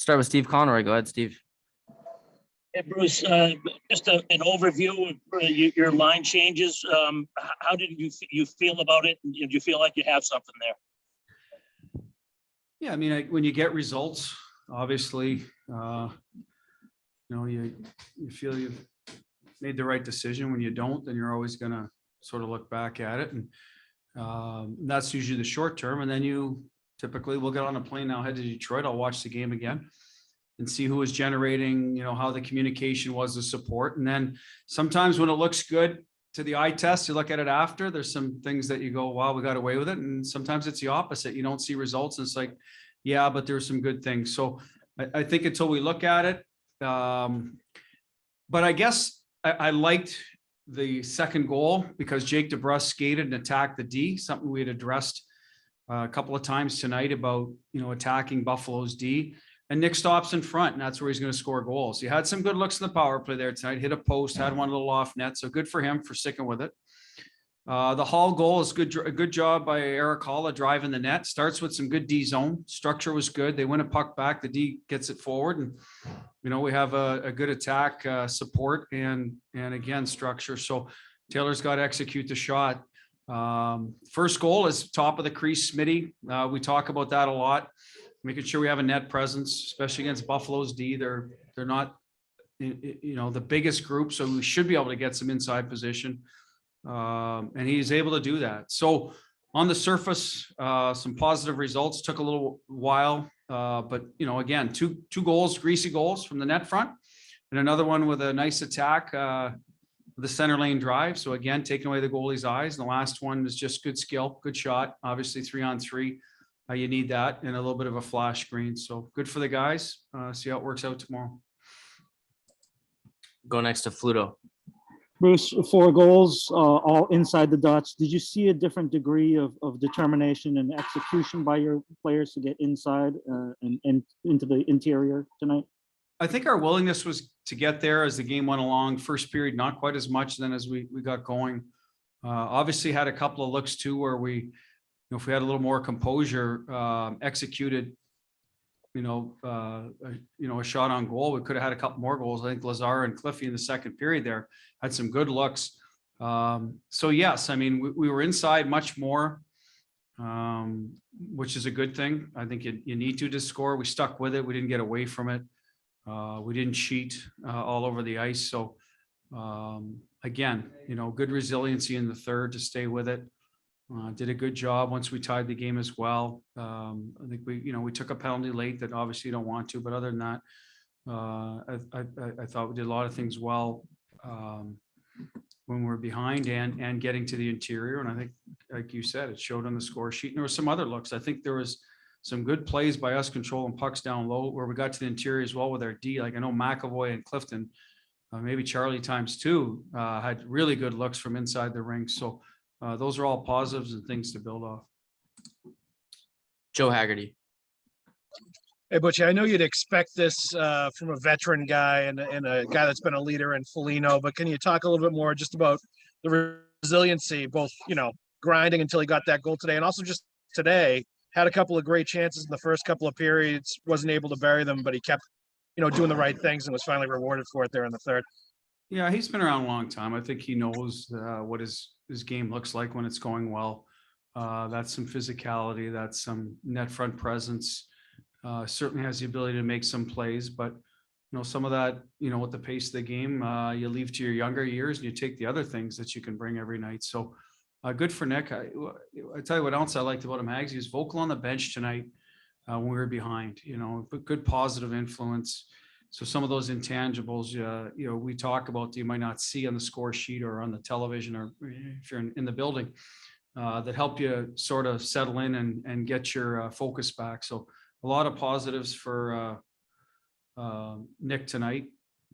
Start with Steve Conroy. Go ahead, Steve. Hey, Bruce, just an overview of your line changes. How did you feel about it? Do you feel like you have something there? Yeah, I mean, when you get results, obviously, you feel you've made the right decision. When you don't, then you're always going to sort of look back at it. And that's usually the short term. And then typically we'll get on a plane now, head to Detroit. I'll watch the game again and see who was generating, how the communication was, the support. And then sometimes when it looks good to the eye test, you look at it after, there's some things that you go, wow, we got away with it. And sometimes it's the opposite. You don't see results. And it's like, yeah, but there's some good things. So I think until we look at it, but I guess I liked the second goal because Jake DeBrusk skated and attacked the D, something we had addressed a couple of times tonight about, attacking Buffalo's D. And Nick stops in front, and that's where he's going to score goals. He had some good looks in the power play there tonight, hit a post, had one a little off net. So good for him for sticking with it. The Hall goal is a good job by Eric Hall driving the net. Starts with some good D zone. Structure was good. They win a puck back. The D gets it forward. And, we have a good attack support and again, structure. So Taylor's got to execute the shot. First goal is top of the crease, Smitty. We talk about that a lot. Making sure we have a net presence, especially against Buffalo's D. They're not, the biggest group, so we should be able to get some inside position. And he's able to do that. So on the surface, some positive results. Took a little while, but again, two goals, greasy goals from the net front, and another one with a nice attack, the center lane drive. So again, taking away the goalie's eyes. And the last one is just good skill, good shot. Obviously 3-on-3. You need that and a little bit of a flash screen. So good for the guys. See how it works out tomorrow. Go next to Fluto. Bruce, 4 goals, all inside the dots. Did you see a different degree of determination and execution by your players to get inside and into the interior tonight? I think our willingness was to get there as the game went along. First period, not quite as much then as we got going. Obviously had a couple of looks too where we, if we had a little more composure, executed, a shot on goal, we could have had a couple more goals. I think Lazar and Cliffy in the second period there had some good looks. So yes, I mean, we were inside much more, which is a good thing. I think you need to score. We stuck with it. We didn't get away from it. We didn't cheat all over the ice. So again, good resiliency in the third to stay with it. Did a good job once we tied the game as well. I think we took a penalty late that obviously you don't want to, but other than that, I thought we did a lot of things well when we're behind and getting to the interior. And I think, like you said, it showed on the score sheet. And there were some other looks. I think there was some good plays by us controlling pucks down low where we got to the interior as well with our D. Like I know McAvoy and Clifton, maybe Charlie times 2, had really good looks from inside the rink. So those are all positives and things to build off. Joe Haggerty. Hey, Butch, I know you'd expect this from a veteran guy and a guy that's been a leader in Foligno, but can you talk a little bit more just about the resiliency, both, grinding until he got that goal today and also just today, had a couple of great chances in the first couple of periods, wasn't able to bury them, but he kept, doing the right things and was finally rewarded for it there in the third. Yeah, he's been around a long time. I think he knows what his game looks like when it's going well. That's some physicality. That's some net front presence. Certainly has the ability to make some plays, but some of that, with the pace of the game, you leave to your younger years and you take the other things that you can bring every night. So good for Nick. I tell you what else I liked about him, Hags. He was vocal on the bench tonight when we were behind. But good positive influence. So some of those intangibles, we talk about that you might not see on the score sheet or on the television or if you're in the building, that help you sort of settle in and get your focus back. So a lot of positives for Nick tonight.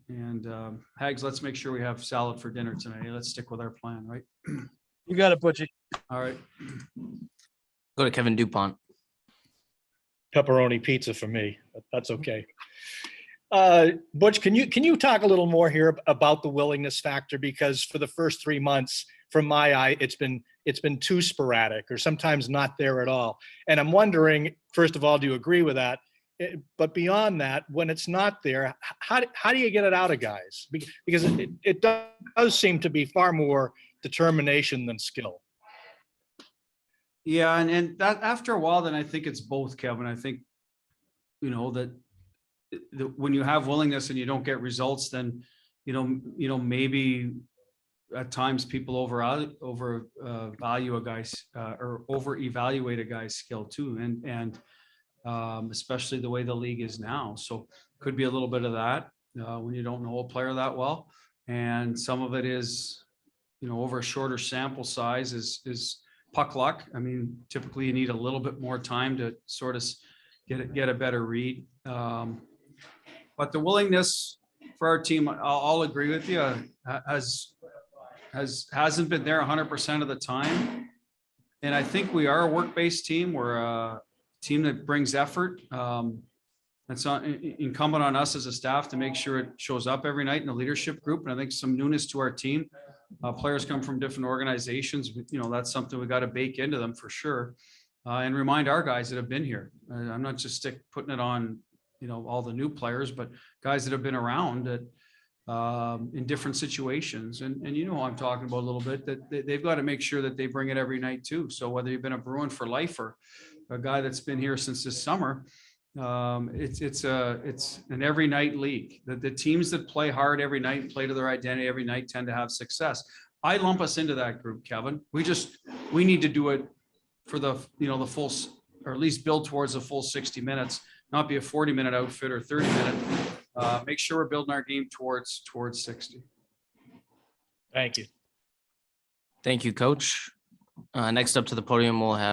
And Hags, let's make sure we have salad for dinner tonight. Let's stick with our plan, right? You got it, Butchie. All right. Go to Kevin Dupont. Pepperoni pizza for me. That's okay. Butch, can you talk a little more here about the willingness factor? Because for the first 3 months, from my eye, it's been too sporadic or sometimes not there at all. And I'm wondering, first of all, do you agree with that? But beyond that, when it's not there, how do you get it out of guys? Because it does seem to be far more determination than skill. Yeah, and that after a while, then I think it's both, Kevin. I think, that when you have willingness and you don't get results, then, maybe at times people over value a guy's or over evaluate a guy's skill too. And especially the way the league is now. So could be a little bit of that when you don't know a player that well. And some of it is, over a shorter sample size is puck luck. I mean, typically you need a little bit more time to sort of get a better read. But the willingness for our team, I'll agree with you, hasn't been there 100% of the time. And I think we are a work-based team. We're a team that brings effort. It's incumbent on us as a staff to make sure it shows up every night in the leadership group. And I think some newness to our team. Players come from different organizations. That's something we got to bake into them for sure. And remind our guys that have been here. I'm not just putting it on, all the new players, but guys that have been around that in different situations. And I'm talking about a little bit that they've got to make sure that they bring it every night too. So whether you've been a Bruin for life or a guy that's been here since this summer, it's an every night league. The teams that play hard every night and play to their identity every night tend to have success. I lump us into that group, Kevin. We need to do it for the full, or at least build towards the full 60 minutes, not be a 40-minute outfit or 30-minute. Make sure we're building our game towards 60. Thank you. Thank you, Coach. Next up to the podium, we'll have